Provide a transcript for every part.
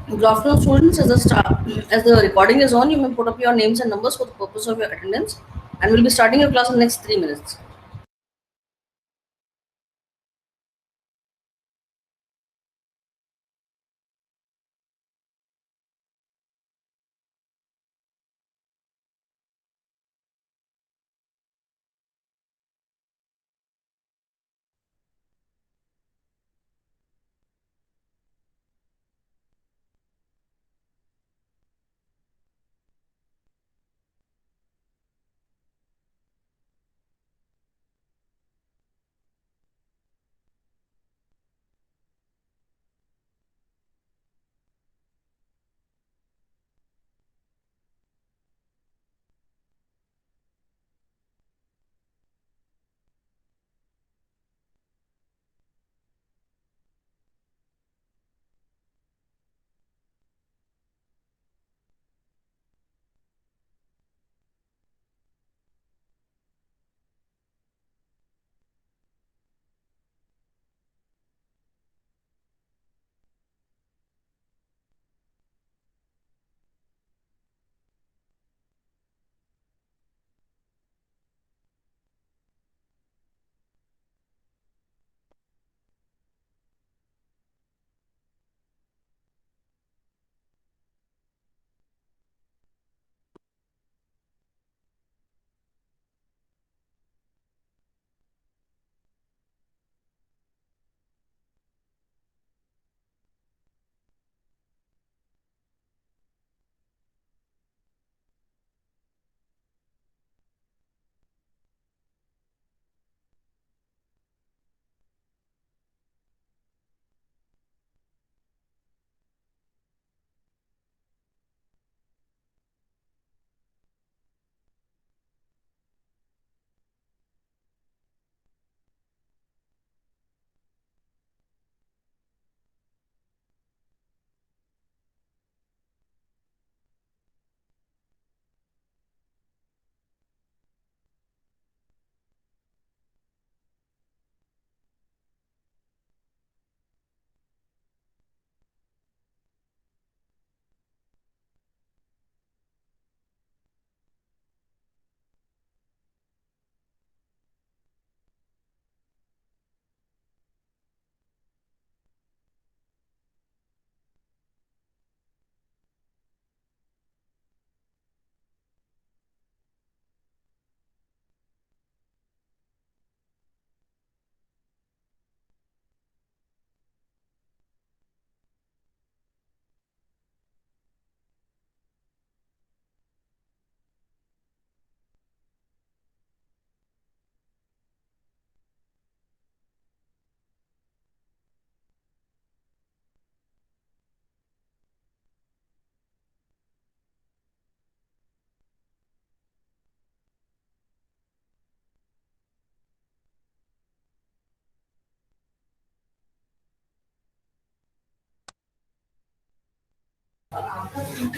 Good afternoon, students. As the recording is on, you may put up your names and numbers for the purpose of your attendance, and we'll be starting your class in the next 3 minutes.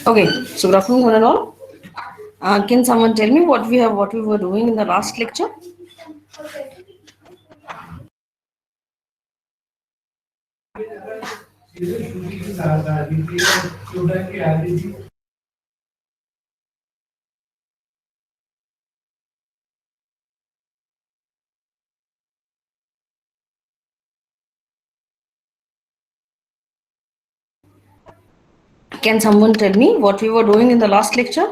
Okay, so good afternoon, one and all. Can someone tell me what we were doing in the last lecture? Can someone tell me what we were doing in the last lecture?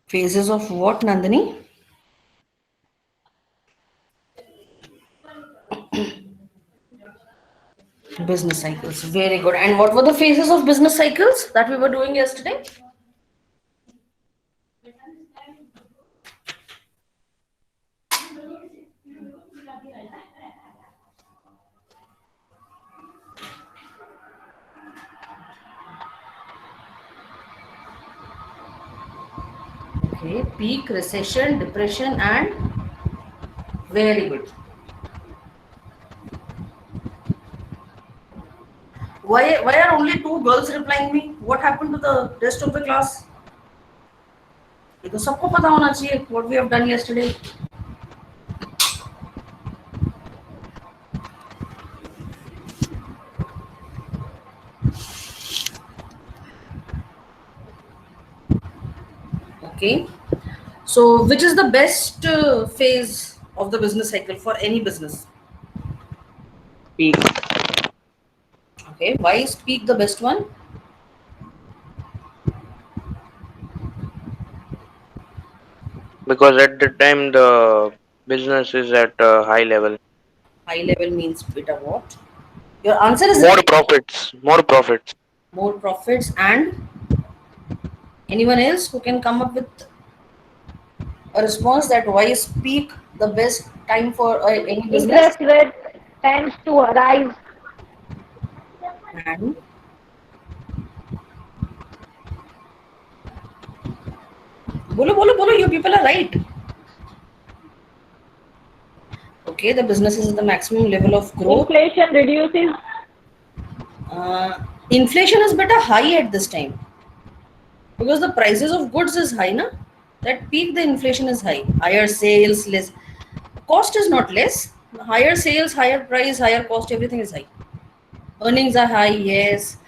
Phases of what, Nandini? Business cycles. Very good. And what were the phases of business cycles that we were doing yesterday? Okay, peak, recession, depression, and very good. Why are only two girls replying me? What happened to the rest of the class? ये तो सबको पता होना चाहिए what we have done yesterday. Okay. So, which is the best phase of the business cycle for any business? Peak. Okay. Why is peak the best one? Because at the time the business is at a high level. High level means beta what? Your answer is More right. profits. More profits. More profits, and anyone else who can come up with a response that why is peak the best time for any business? Interest rate tends to rise. And bolo bolo bolo, you people are right. Okay, the business is at the maximum level of growth. Inflation reduces. Inflation is better high at this time because the prices of goods is high, na? That peak the inflation is high. Higher sales, less cost is not less. Higher sales, higher price, higher cost, everything is high. Earnings are high, yes.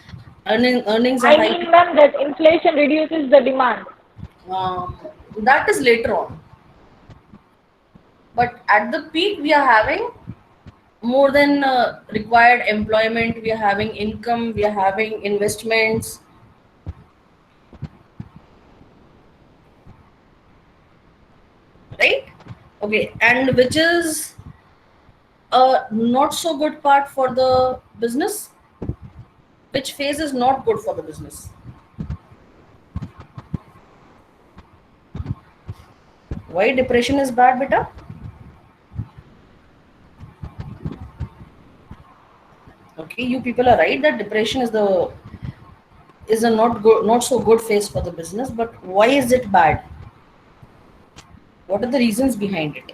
Earnings are I high. mean, ma'am, that inflation reduces the demand. Um, that is later on. But at the peak, we are having more than required employment. We are having income. We are having investments, right? Okay, and which is a not so good part for the business. Which phase is not good for the business? Why depression is bad, beta? Okay, you people are right that depression is a not good, not so good phase for the business. But why is it bad? What are the reasons behind it?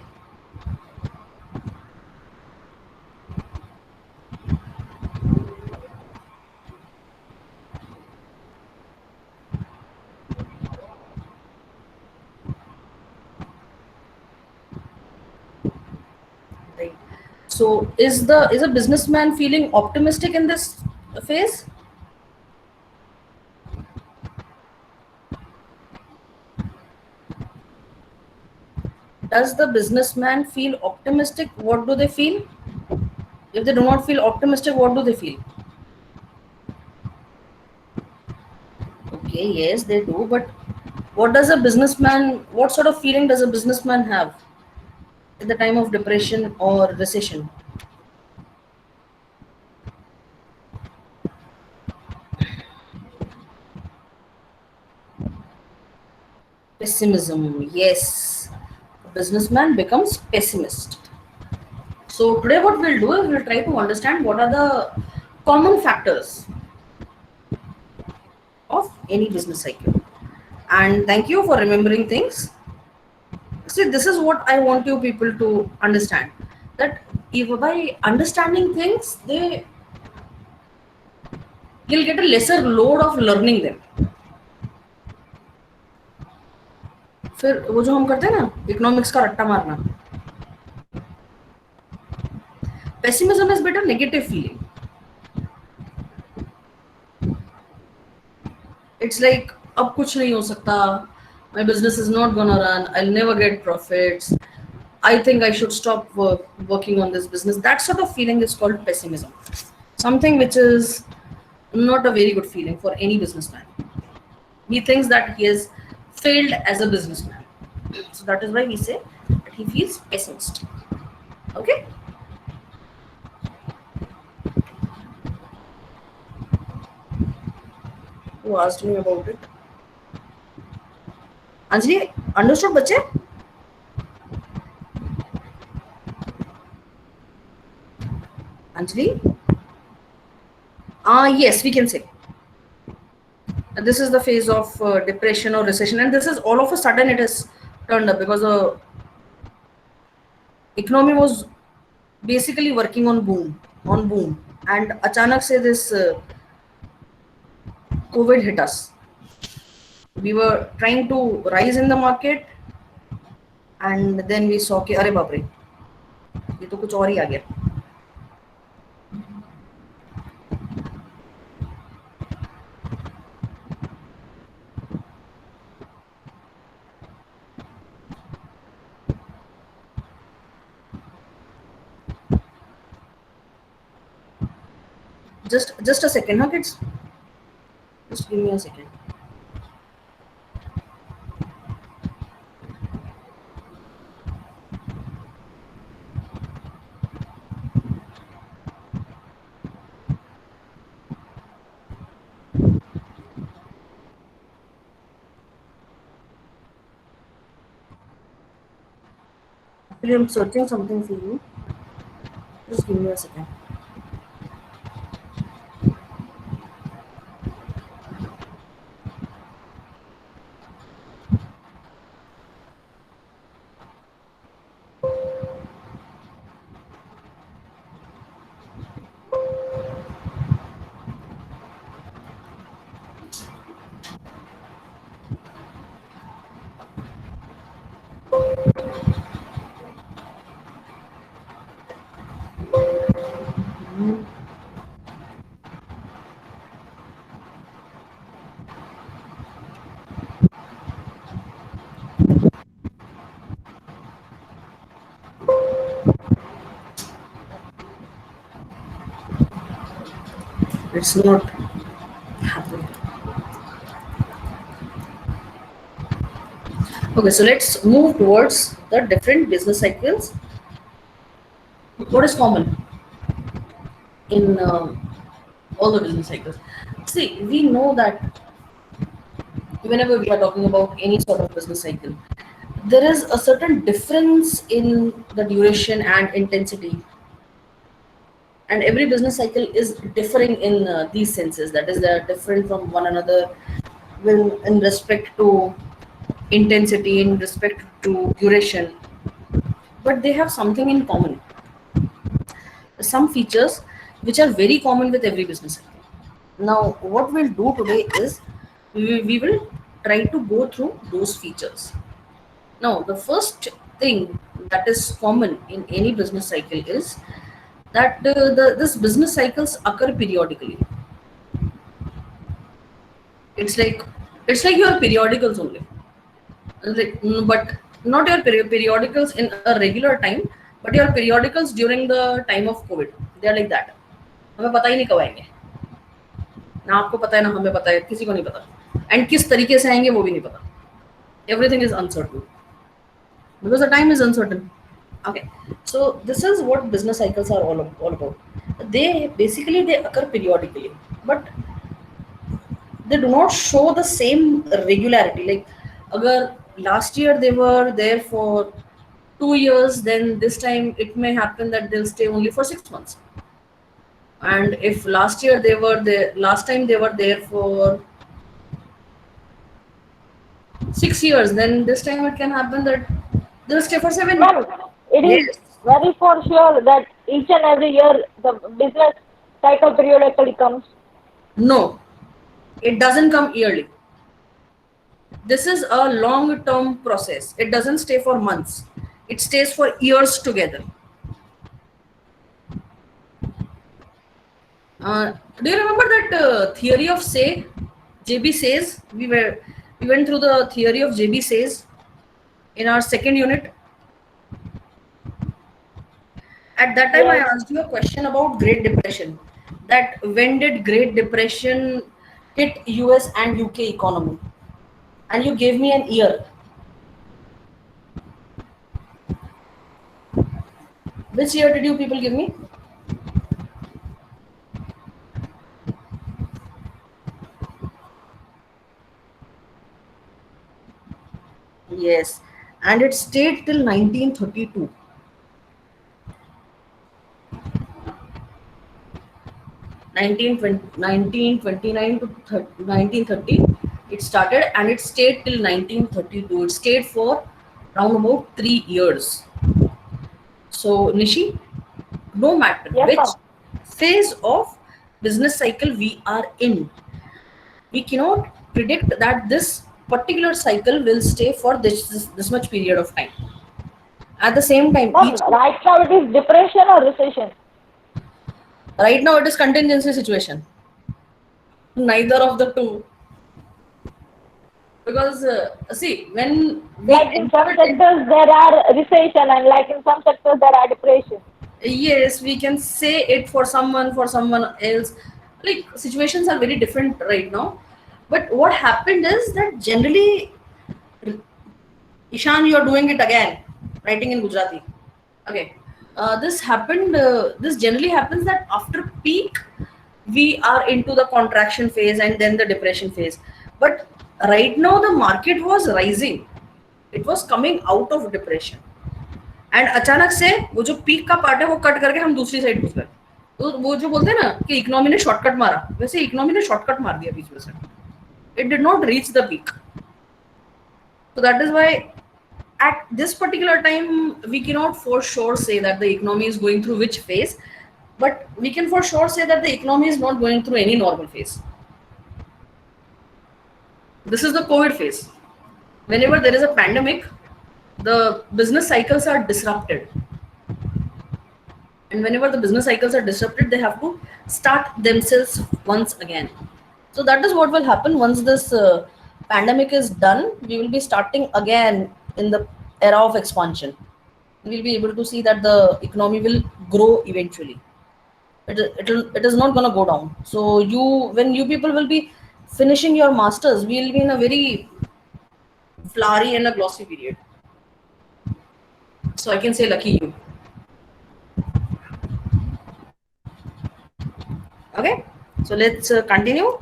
Right. So is a businessman feeling optimistic in this phase? Does the businessman feel optimistic? What do they feel? If they do not feel optimistic, what do they feel? Okay, yes, they do. But what does a businessman? What sort of feeling does a businessman have at the time of depression or recession? Pessimism. Yes, a businessman becomes pessimist. So today, what we'll do is we'll try to understand what are the common factors of any business cycle. And thank you for remembering things. See, this is what I want you people to understand. That if by understanding things, you'll get a lesser load of learning them. फिर वो जो हम करते हैं ना economics का रट्टा मारना pessimism is better negative feeling it's like अब कुछ नहीं हो सकता my business is not gonna run, I'll never get profits, I think I should stop working on this business. That sort of feeling is called pessimism, something which is not a very good feeling for any businessman. He thinks that he has failed as a businessman, so that is why we say that he feels pessimist. Okay. Who asked me about it? Anjali, understood bache? Anjali? Yes, we can say. This is the phase of depression or recession, and this is all of a sudden it has turned up because the economy was basically working on boom, and achanak se this COVID hit us. We were trying to rise in the market, and then we saw कि अरे बाप रे ये तो कुछ और ही आ गया. Just a second, huh, kids? Just give me a second. Actually, I'm searching something for you. Just give me a second. It's not happening. Okay, so let's move towards the different business cycles. What is common in all the business cycles? See, we know that whenever we are talking about any sort of business cycle, there is a certain difference in the duration and intensity, and every business cycle is differing in these senses. That is, they are different from one another when in respect to intensity, in respect to duration, but they have something in common, some features which are very common with every business cycle. Now, what we'll do today is we will try to go through those features. Now, the first thing that is common in any business cycle is that this business cycles occur periodically. It's like your periodicals only. Like, but not your periodicals in a regular time, but your periodicals during the time of COVID. They are like that. हमें पता ही नहीं कब आएंगे, ना आपको पता है ना हमें पता है, किसी को नहीं पता, एंड किस तरीके से आएंगे वो भी नहीं पता. Everything is uncertain because the time is uncertain. Okay, so this is what business cycles are all about. They basically they occur periodically, but they do not show the same regularity. Like, agar last year they were there for 2 years, then this time it may happen that they'll stay only for 6 months. And if last time they were there for 6 years, then this time it can happen that they'll stay for 7 years. Ma'am, it is Yes. very for sure that each and every year the business cycle periodically comes. No, it doesn't come yearly. This is a long term process. It doesn't stay for months, it stays for years together. Do you remember that theory of say? JB says, we went through the theory of JB says in our second unit. At that time, I Yes. asked you a question about Great Depression. That when did Great Depression hit US and UK economy? And you gave me an year. Which year did you people give me? Yes, and it stayed till 1932. 1929 to 1930, it started and it stayed till 1932. It stayed for around about 3 years. So, Nishi, no matter Yes, which ma'am. phase of business cycle we are in, we cannot predict that this particular cycle will stay for this much period of time. At the same time, Ma'am, right now it is depression or recession. right now it is contingency situation. Neither of the two. Because see, when we Like in some entered in, sectors there are recession and like in some sectors there are depression. yes, we can say it for someone else. like situations are very different right now. But what happened is that generally, Ishan, you are doing it again, writing in Gujarati. Okay. This happened, this generally happens that after peak, we are into the contraction phase and then the depression phase. But right now, the market was rising, it was coming out of depression. And अचानक से वो जो peak का part है वो cut करके हम दूसरी साइड घुस गए. तो वो जो बोलते हैं ना कि इकोनॉमी ने शॉर्टकट मारा, वैसे इकोनॉमी ने शॉर्टकट मार दिया बीच में से. It did not reach the peak. So that is why at this particular time we cannot for sure say that the economy is going through which phase, but we can for sure say that the economy is not going through any normal phase. This is the COVID phase. Whenever there is a pandemic, the business cycles are disrupted. And whenever the business cycles are disrupted, they have to start themselves once again. So that is what will happen once this pandemic is done. We will be starting again in the era of expansion. We will be able to see that the economy will grow eventually. It is not going to go down. So when you people will be finishing your masters, we will be in a very flowery and a glossy period. So I can say lucky you. Okay, so let's continue.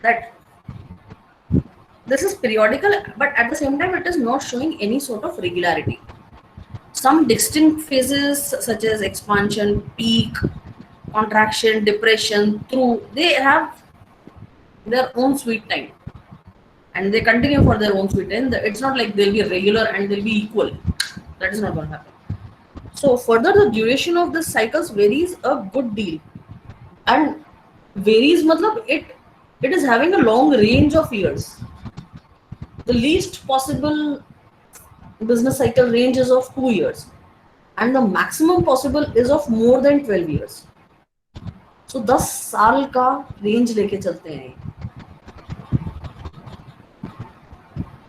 That this is periodical, but at the same time, it is not showing any sort of regularity. Some distinct phases, such as expansion, peak, contraction, depression, they have their own sweet time, and they continue for their own sweet time. It's not like they'll be regular and they'll be equal. That is not going to happen. So further, the duration of the cycles varies a good deal, and varies matlab it is having a long range of years. The least possible business cycle range is of 2 years, and the maximum possible is of more than 12 years. So 10 साल का range लेके चलते हैं,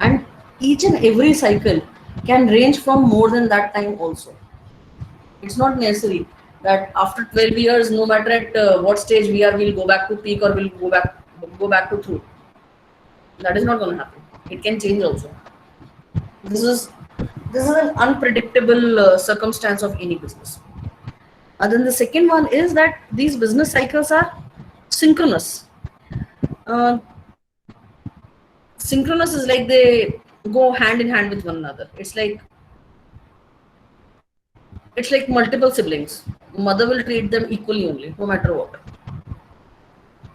and each and every cycle can range from more than that time also. It's not necessary that after 12 years, no matter at what stage we are, we'll go back to peak or we'll go back to truth. That is not going to happen. It can change also. This is an unpredictable circumstance of any business. And then the second one is that these business cycles are synchronous. Synchronous is like they go hand in hand with one another. It's like multiple siblings. Mother will treat them equally only, no matter what.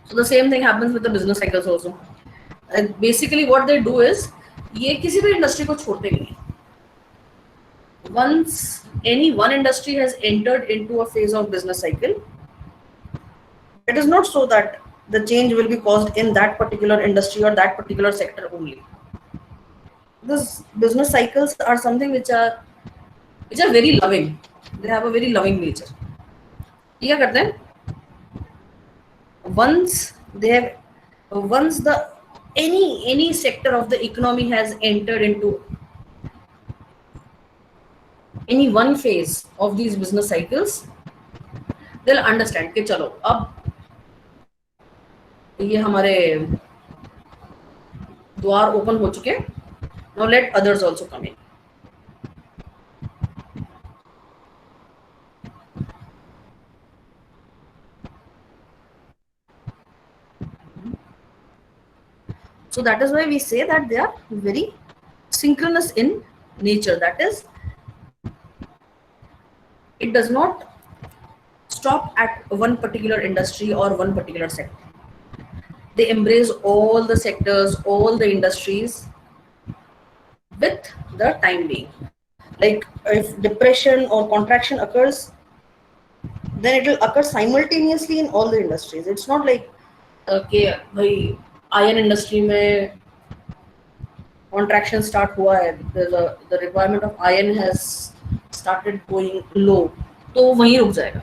So the same thing happens with the business cycles also. And basically what they do is, ये किसी भी industry को छोड़ते नहीं. Once any one industry has entered into a phase of business cycle, it is not so that the change will be caused in that particular industry or that particular sector only. These business cycles are something which are very loving. They have a very loving nature. क्या करते हैं? Once any sector of the economy has entered into any one phase of these business cycles, they'll understand कि चलो अब ये हमारे द्वार open हो चुके, now let others also come in. So that is why we say that they are very synchronous in nature. That is, it does not stop at one particular industry or one particular sector. They embrace all the sectors, all the industries with the time being. Like if depression or contraction occurs, then it will occur simultaneously in all the industries. It's not like okay, bhai, iron industry में contraction start हुआ है, the requirement of iron has started going low, तो वहीं रुक जाएगा.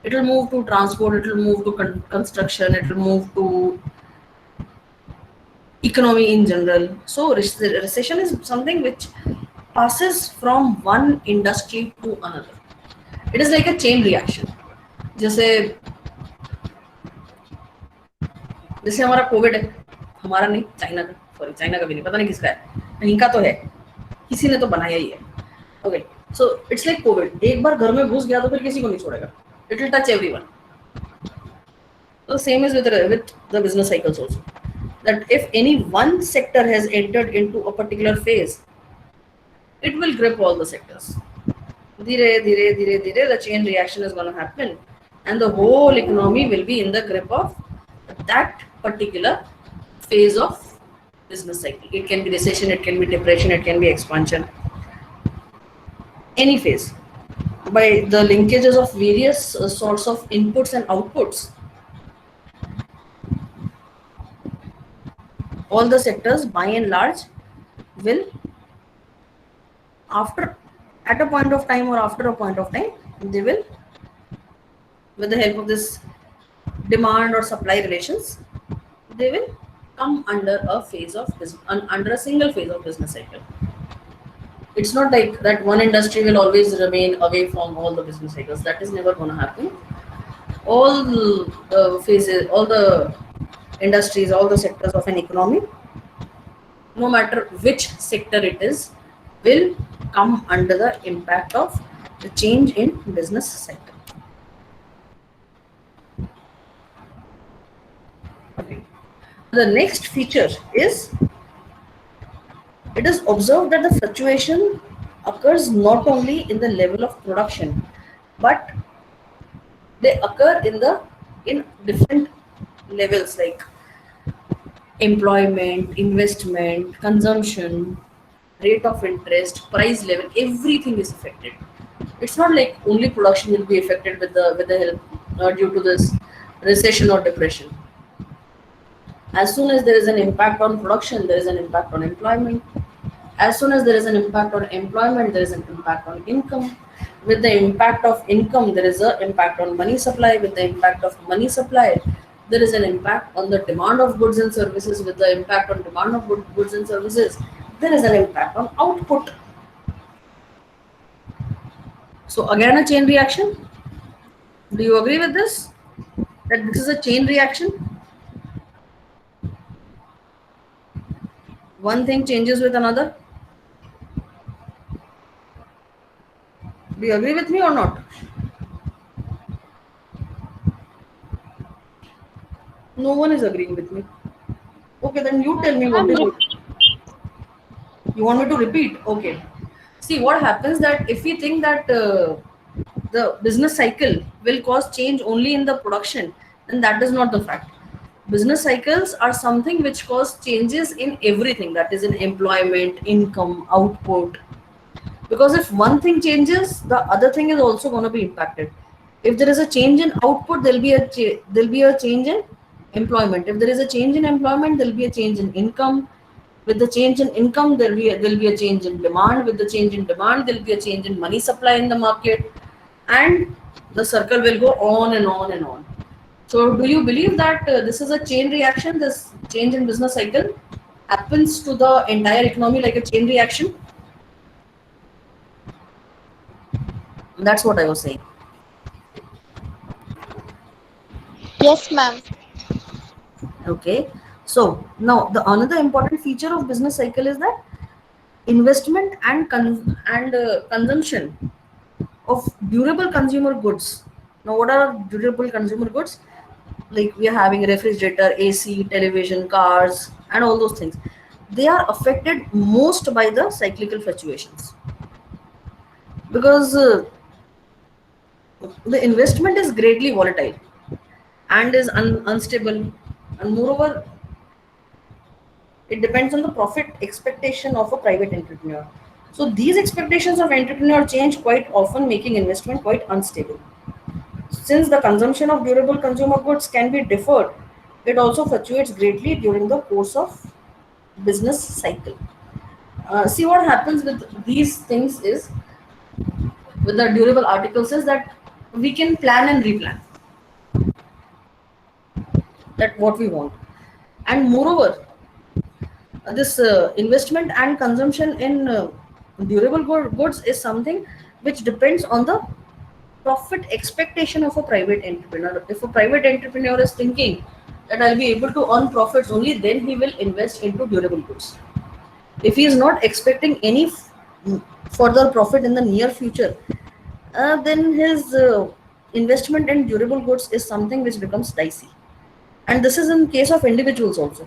It will move to transport, it will move to construction, it will move to economy in general. So recession is something which passes from one industry to another. It is like a chain reaction. जैसे जैसे हमारा Covid है, हमारा नहीं, China का, sorry China का भी नहीं, पता नहीं किसका है, कहीं का तो है, किसी ने तो बनाया ही है। Okay, so it's like Covid, एक बार घर में घुस गया तो फिर किसी को नहीं छोड़ेगा, it will touch everyone. So same is with the business cycles also. That if any one sector has entered into a particular phase, it will grip all the sectors. Dhire, dhire, dhire, dhire, the chain reaction is going to happen, and the whole economy will be in the grip of that particular phase of business cycle. It can be recession, it can be depression, it can be expansion. Any phase. By the linkages of various sorts of inputs and outputs, all the sectors by and large will, after, at a point of time or after a point of time, they will, with the help of this demand or supply relations, they will come under a phase of under a single phase of business cycle. It's not like that one industry will always remain away from all the business cycles. That is never going to happen. All the phases, all the industries, all the sectors of an economy, no matter which sector it is, will come under the impact of the change in business cycle. Okay. The next feature is, it is observed that the fluctuation occurs not only in the level of production, but they occur in different levels like employment, investment, consumption, rate of interest, price level. Everything is affected. It's not like only production will be affected with the help due to this recession or depression. As soon as there is an impact on production, there is an impact on employment. As soon as there is an impact on employment, there is an impact on income. With the impact of income, there is an impact on money supply. With the impact of money supply, there is an impact on the demand of goods and services. With the impact on demand of goods and services, there is an impact on output. So again, a chain reaction. Do you agree with this? That this is a chain reaction? One thing changes with another. Do you agree with me or not? No one is agreeing with me. Okay, then you tell me what is it. You want me to repeat? Okay. See, what happens that if we think that the business cycle will cause change only in the production, then that is not the fact. Business cycles are something which cause changes in everything, that is in employment, income, output. Because if one thing changes, the other thing is also going to be impacted. If there is a change in output, there'll be a change in employment. If there is a change in employment, there'll be a change in income. With the change in income, there'll be a change in demand. With the change in demand, there'll be a change in money supply in the market, and the circle will go on and on and on. So, do you believe that this is a chain reaction? This change in business cycle happens to the entire economy like a chain reaction? That's what I was saying. Yes, ma'am. Okay. So now the another important feature of business cycle is that investment and consumption of durable consumer goods. Now, what are durable consumer goods? Like we are having refrigerator, AC, television, cars, and all those things. They are affected most by the cyclical fluctuations because the investment is greatly volatile and is unstable, and moreover, it depends on the profit expectation of a private entrepreneur. So these expectations of entrepreneur change quite often, making investment quite unstable. Since the consumption of durable consumer goods can be deferred, it also fluctuates greatly during the course of business cycle. See what happens with these things is, with the durable articles, is that we can plan and replan that what we want, and moreover, this investment and consumption in durable goods is something which depends on the profit expectation of a private entrepreneur. If a private entrepreneur is thinking that I'll be able to earn profits only, then he will invest into durable goods. If he is not expecting any further profit in the near future, then his investment in durable goods is something which becomes dicey. And this is in case of individuals also.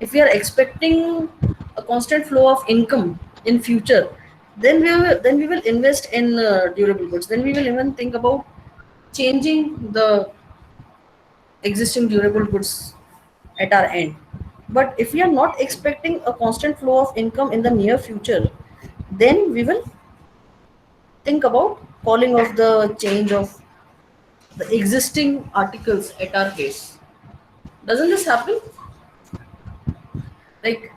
If we are expecting a constant flow of income in future, then we will invest in durable goods. Then we will even think about changing the existing durable goods at our end. But if we are not expecting a constant flow of income in the near future, then we will think about calling off the change of the existing articles at our place. Doesn't this happen? Like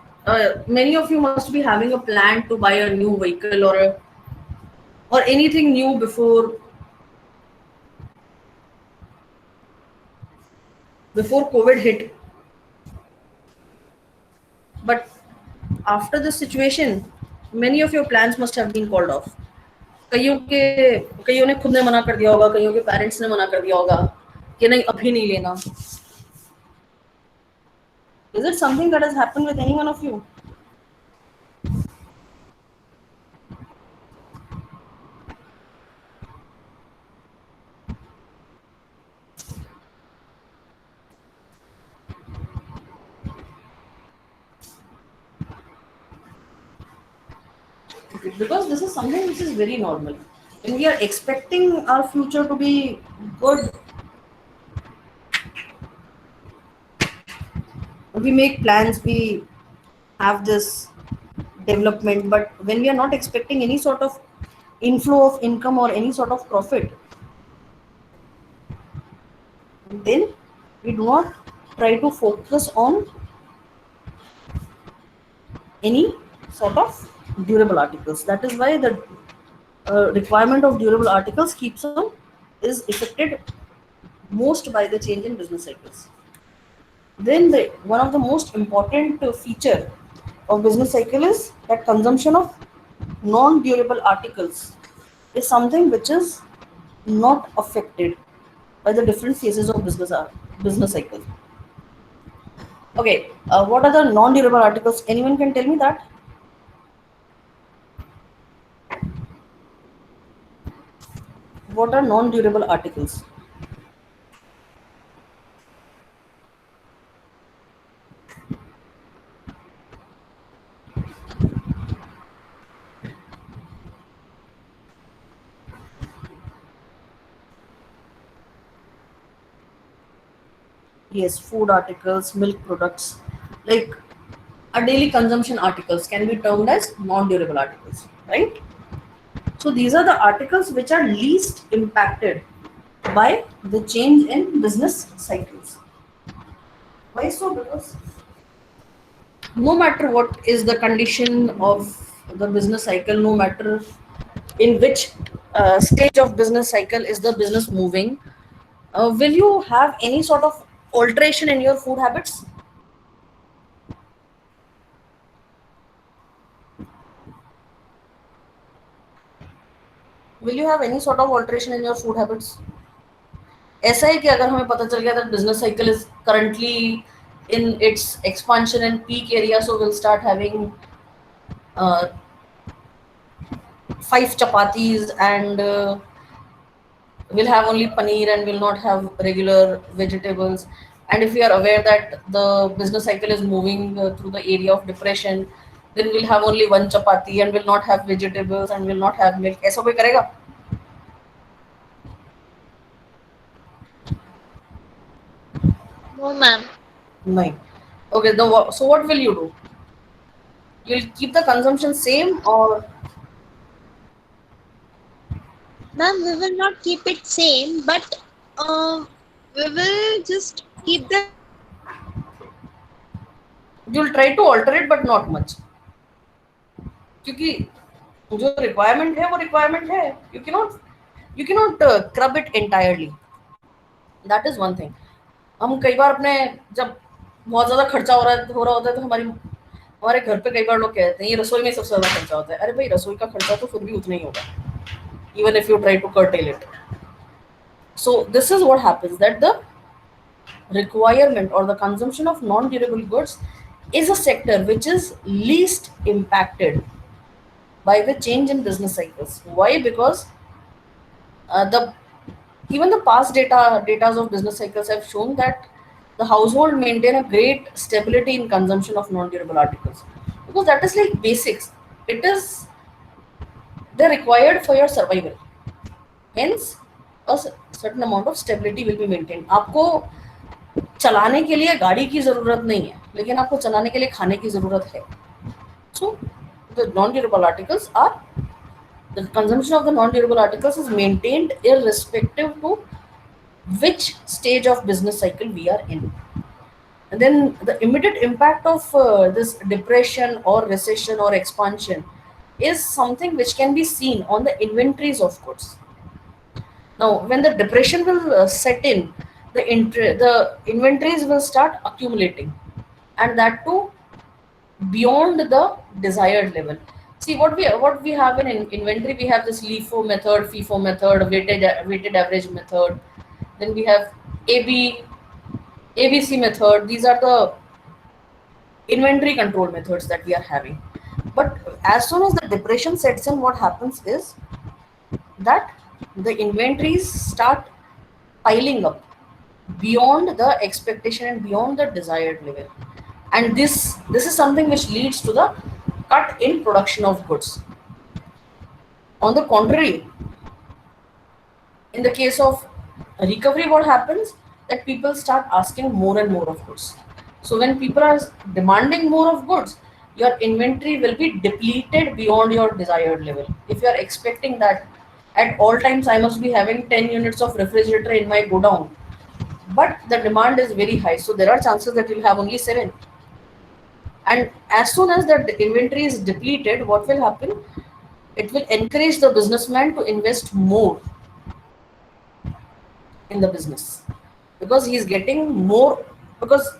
many of you must be having a plan to buy a new vehicle or anything new before COVID hit. But after this situation, many of your plans must have been called off. कईयों ने खुद ने मना कर दिया होगा, कईयों के पेरेंट्स ने मना कर दिया होगा कि नहीं अभी नहीं लेना. Is it something that has happened with any one of you? Because this is something which is very normal. When we are expecting our future to be good, we make plans, we have this development, but when we are not expecting any sort of inflow of income or any sort of profit, then we do not try to focus on any sort of durable articles. That is why the requirement of durable articles is affected most by the change in business cycles. Then one of the most important feature of business cycle is that consumption of non-durable articles is something which is not affected by the different phases of business cycle. Okay, what are the non-durable articles? Anyone can tell me that? What are non-durable articles? Yes, food articles, milk products, like our daily consumption articles can be termed as non-durable articles, right? So these are the articles which are least impacted by the change in business cycles. Why so? Because no matter what is the condition of the business cycle, no matter in which stage of business cycle is the business moving, will you have any sort of alteration in your food habits? Will you have any sort of alteration in your food habits? ऐसा है कि अगर हमें पता चल गया that business cycle is currently in its expansion and peak area, so we'll start having 5 chapatis and we'll have only paneer and will not have regular vegetables. And if we are aware that the business cycle is moving through the area of depression, then we'll have only 1 chapati and will not have vegetables and will not have milk. ऐसा कोई करेगा? No, ma'am. No. Okay, so what will you do? You'll keep the consumption same or Ma'am, we will not keep it same, but we will just keep the. you'll try to alter it but not much? क्योंकि जो requirement है वो requirement है. You cannot curb it entirely. That is one thing. हम कई बार अपने जब बहुत ज्यादा खर्चा हो रहा होता है तो हमारे घर पे कई बार लोग कहते हैं ये रसोई में सबसे ज्यादा खर्चा होता है. अरे भाई रसोई का खर्चा तो फिर भी उतना ही होगा. even if you try to curtail it. So this is what happens, that the requirement or the consumption of non-durable goods is a sector which is least impacted by the change in business cycles. Why? Because the even the past data of business cycles have shown that the household maintain a great stability in consumption of non-durable articles, because that is like basics. It is, they're required for your survival. Hence, certain amount of stability will be maintained. आपको चलाने के लिए गाड़ी की जरूरत नहीं है, लेकिन आपको चलाने के लिए खाने की जरूरत है. So the non-durable articles are, the consumption of the non-durable articles is maintained irrespective to which stage of business cycle we are in. And then the immediate impact of this depression or recession or expansion is something which can be seen on the inventories of goods. Now, when the depression will set in, the inventories will start accumulating, and that too beyond the desired level. See, what we have in inventory, we have this LIFO method, FIFO method, weighted average method. Then we have AB ABC method. These are the inventory control methods that we are having. But as soon as the depression sets in, what happens is that the inventories start piling up beyond the expectation and beyond the desired level, and this is something which leads to the cut in production of goods. On the contrary, in the case of recovery, what happens, that people start asking more and more of goods. So when people are demanding more of goods, your inventory will be depleted beyond your desired level. If you are expecting that at all times I must be having 10 units of refrigerator in my godown, but the demand is very high, so there are chances that you'll have only 7. And as soon as that inventory is depleted, what will happen, it will encourage the businessman to invest more in the business, because he is getting more, because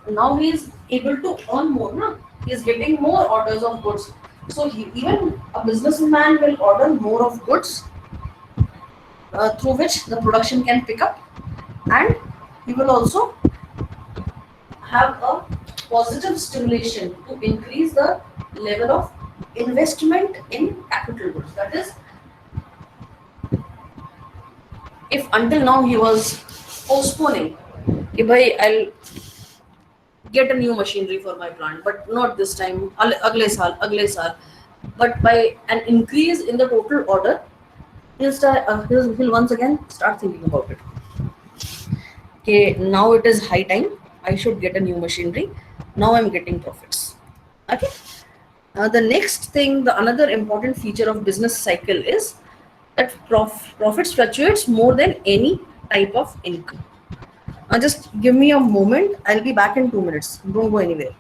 now he is able to earn more, no? He is getting more orders of goods. So even a businessman will order more of goods, through which the production can pick up, and he will also have a positive stimulation to increase the level of investment in capital goods. That is, if until now he was postponing, कि भाई I'll get a new machinery for my plant, but not this time, अगले साल, but by an increase in the total order, he'll once again start thinking about it. Okay, now it is high time. I should get a new machinery. Now I'm getting profits. Okay. The next thing, the another important feature of business cycle is that profits fluctuates more than any type of income. Just give me a moment. I'll be back in 2 minutes. Don't go anywhere.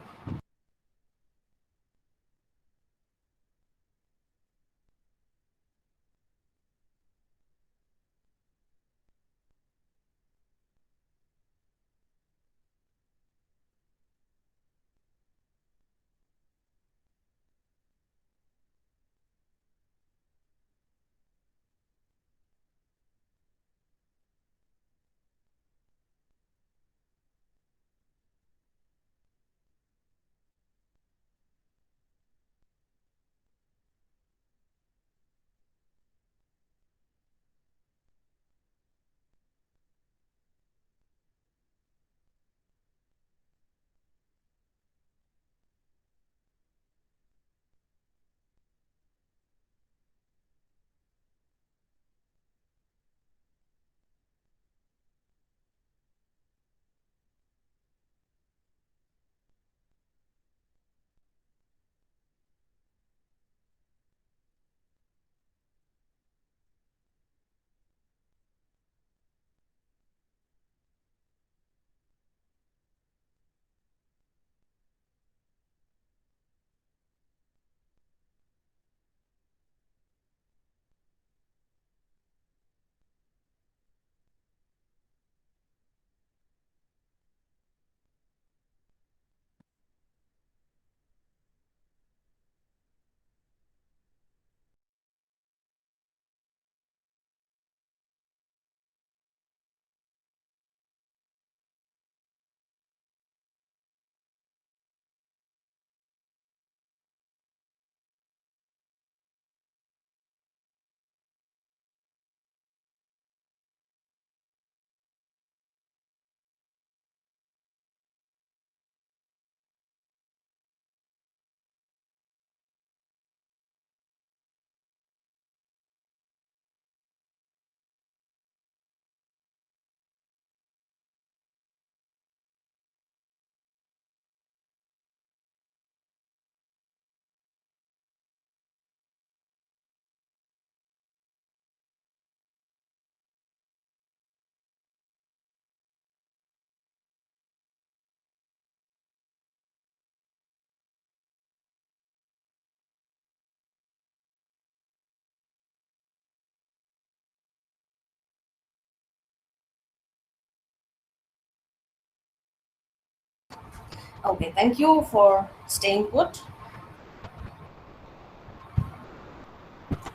Okay, thank you for staying put.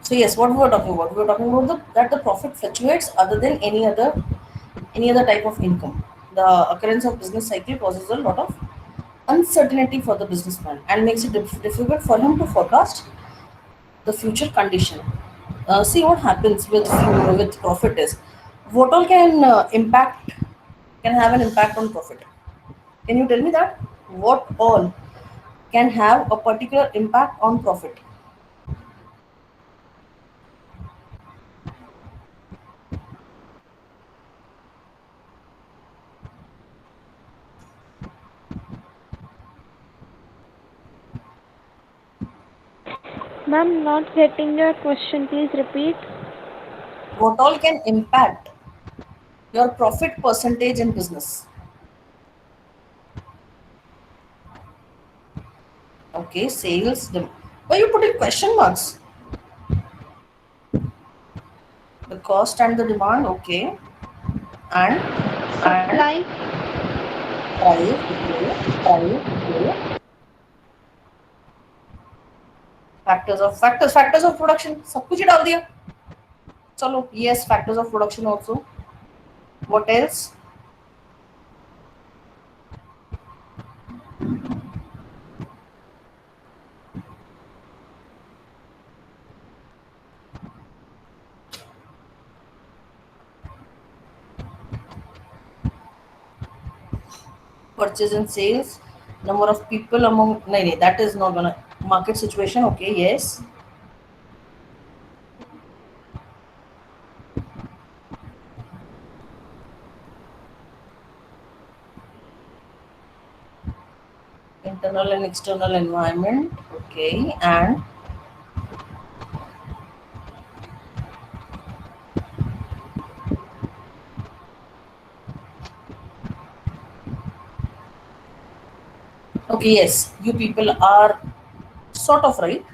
So yes, what we were talking about? We were talking about that the profit fluctuates other than any other type of income. The occurrence of business cycle causes a lot of uncertainty for the businessman and makes it difficult for him to forecast the future condition. See what happens with profit is what all can have an impact on profit. Can you tell me that what all can have a particular impact on profit? Ma'am, not getting your question. Please repeat. What all can impact your profit percentage in business? Okay, sales. Why you putting question marks? The cost and the demand. Okay, and Supply. price. Okay, price. Okay. Factors of production. सब कुछ ही डाल दिया. चलो, yes, factors of production also. What else? Purchase and sales, number of people among. No, that is not gonna. Market situation. Okay, yes. Internal and external environment. Okay, and okay, yes. You people are sort of right.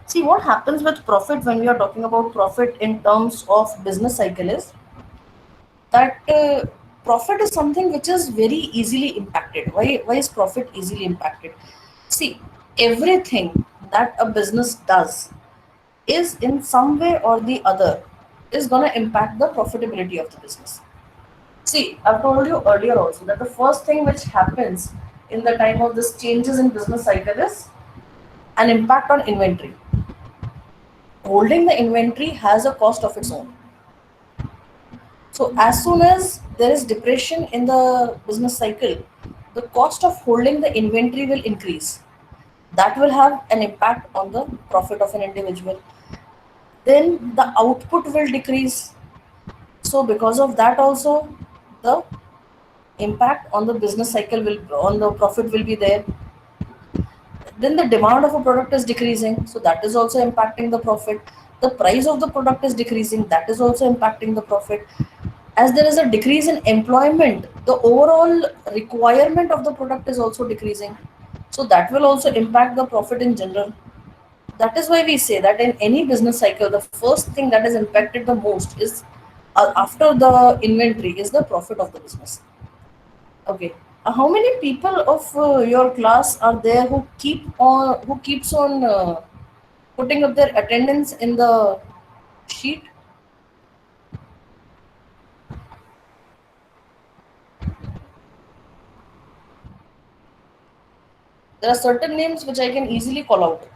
See what happens with profit when we are talking about profit in terms of business cycle is that profit is something which is very easily impacted. Why is profit easily impacted? See, everything that a business does is in some way or the other is going to impact the profitability of the business. See, I've told you earlier also that the first thing which happens in the time of this changes in business cycle is an impact on inventory. Holding the inventory has a cost of its own. So as soon as there is depression in the business cycle, the cost of holding the inventory will increase. That will have an impact on the profit of an individual. Then the output will decrease. So because of that also, the impact on the business cycle will on the profit will be there. Then the demand of a product is decreasing, so that is also impacting the profit. The price of the product is decreasing, that is also impacting the profit. As there is a decrease in employment, the overall requirement of the product is also decreasing, so that will also impact the profit in general. That is why we say that in any business cycle the first thing that is impacted the most is after the inventory is the profit of the business. Okay. How many people of your class are there who keeps on putting up their attendance in the sheet? There are certain names which I can easily call out.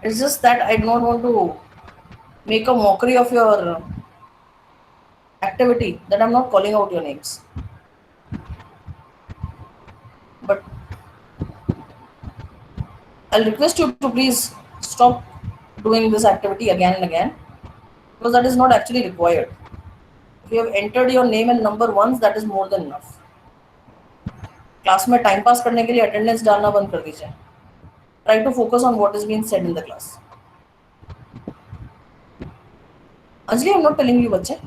It's just that I do not want to make a mockery of your activity that I'm not calling out your names. But I'll request you to please stop doing this activity again and again because that is not actually required. If you have entered your name and number once, that is more than enough. Class में time pass करने के लिए attendance डालना बंद कर दीजिए. Try to focus on what is being said in the class. Anjali, I'm not telling you, bache.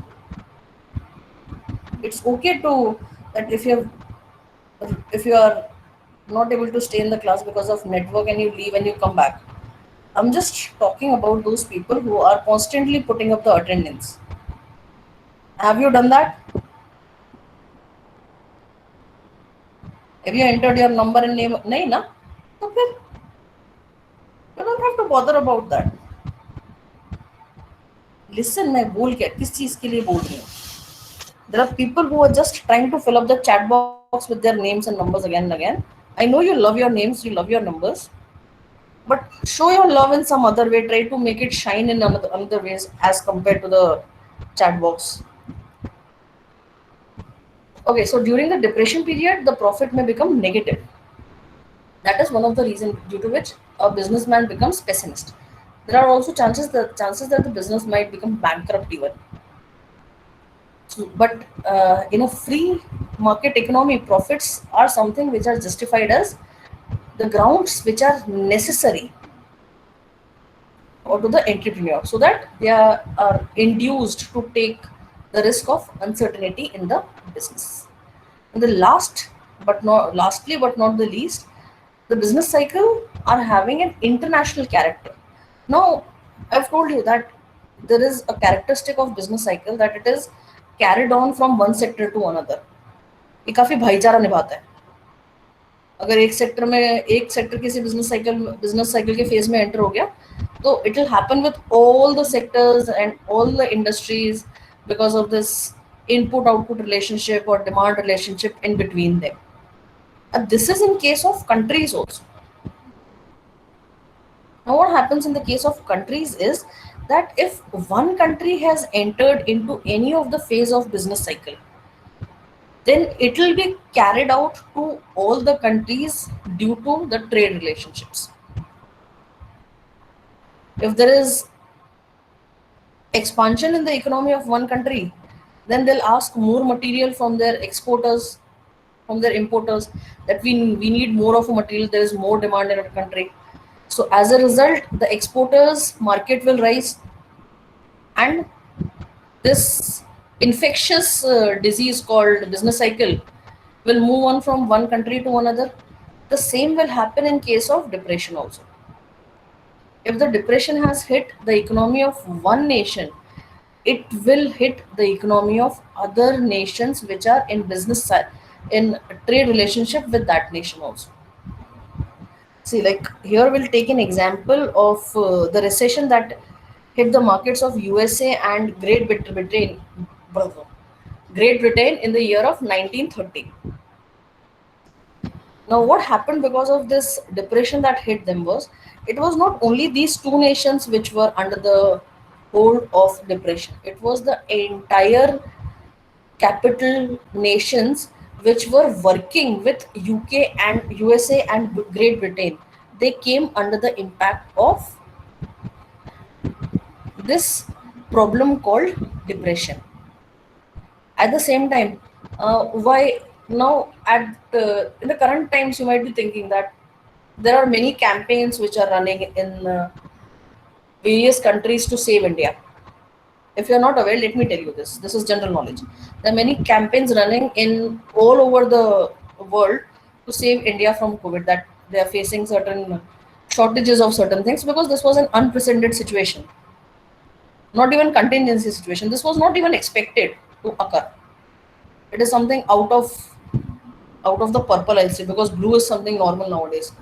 It's okay to that if you are not able to stay in the class because of network and you leave and you come back. I'm just talking about those people who are constantly putting up the attendance Have you done that? Have you entered your number and name? नहीं ना? तो फिर you don't have to bother about that. Listen, मैं बोल क्या किस चीज के लिए बोल रही हूँ? There are people who are just trying to fill up the chat box with their names and numbers again and again. I know you love your names, you love your numbers, but show your love in some other way. Try to make it shine in another ways as compared to the chat box. Okay, so during the depression period, the profit may become negative. That is one of the reasons due to which a businessman becomes pessimist. There are also chances that the business might become bankrupt even. So, but in a free market economy, profits are something which are justified as the grounds which are necessary or to the entrepreneur, so that they are induced to take the risk of uncertainty in the business. And the lastly but not the least, the business cycle are having an international character. Now, I've told you that there is a characteristic of business cycle that it is carried on from one sector to another. ये काफी भाईचारा निभाता है. अगर एक sector किसी business cycle के phase में एंटर हो गया, तो it will happen with all the sectors and all the industries because of this input output relationship और demand relationship in between them. And this is in case of countries also. Now, what happens in the case of countries is that if one country has entered into any of the phase of business cycle, then it will be carried out to all the countries due to the trade relationships. If there is expansion in the economy of one country, then they'll ask more material from their exporters, from their importers, that we need more of a material, there is more demand in our country. So as a result, the exporters market will rise, and this infectious disease called business cycle will move on from one country to another. The same will happen in case of depression also. If the depression has hit the economy of one nation, it will hit the economy of other nations which are in in trade relationship with that nation also. See, like here we'll take an example of the recession that hit the markets of USA and Great Britain in the year of 1930. Now, what happened because of this depression that hit them was, it was not only these two nations which were under the hold of depression. It was the entire capital nations which were working with UK and USA and Great Britain. They came under the impact of this problem called depression. At the same time, why now in the current times you might be thinking that there are many campaigns which are running in various countries to save India. If you're not aware, let me tell you this. This is general knowledge. There are many campaigns running in all over the world to save India from COVID, that they are facing certain shortages of certain things, because this was an unprecedented situation. Not even contingency situation. This was not even expected to occur. It is something out of the purple, I'll say, because blue is something normal nowadays.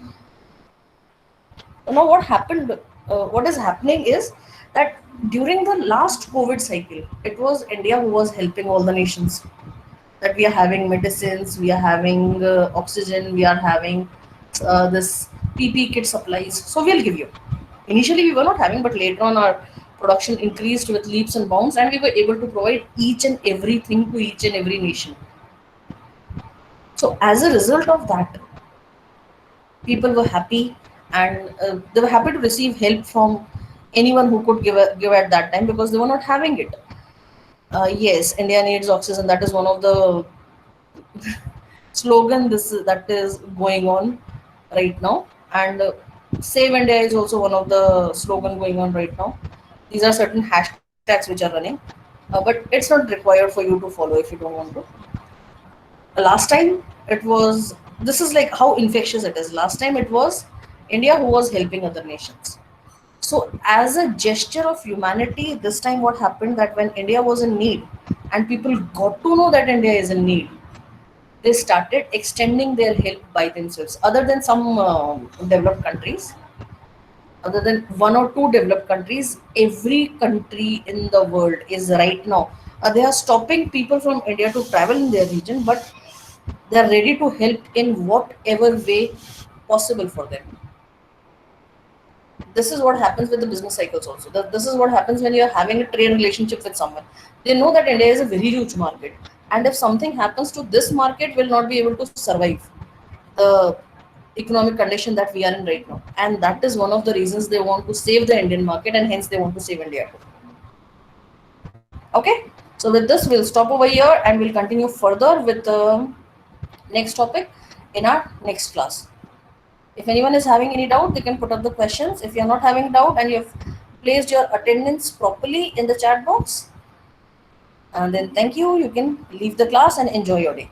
Now what is happening is that during the last COVID cycle, it was India who was helping all the nations. That we are having medicines, we are having oxygen, we are having this PP kit supplies. So we'll give you. Initially we were not having, but later on our production increased with leaps and bounds, and we were able to provide each and everything to each and every nation. So as a result of that, people were happy, and they were happy to receive help from anyone who could give at that time, because they were not having it. Yes, India needs oxygen. That is one of the slogan that is going on right now, and Save India is also one of the slogan going on right now. These are certain hashtags which are running, but it's not required for you to follow if you don't want to. Last time it was, this is like how infectious it is. Last time it was India who was helping other nations. So as a gesture of humanity, this time what happened, that when India was in need and people got to know that India is in need, they started extending their help by themselves. Other than some developed countries, other than one or two developed countries, every country in the world is right now, they are stopping people from India to travel in their region, but they are ready to help in whatever way possible for them. This is what happens with the business cycles also. This is what happens when you're having a trade relationship with someone. They know that India is a very huge market, and if something happens to this market, will not be able to survive the economic condition that we are in right now, and that is one of the reasons they want to save the Indian market, and hence they want to save India too. Okay, so with this we'll stop over here and we'll continue further with the next topic in our next class. If anyone is having any doubt, they can put up the questions. If you're not having doubt and you've placed your attendance properly in the chat box, and then thank you, you can leave the class and enjoy your day.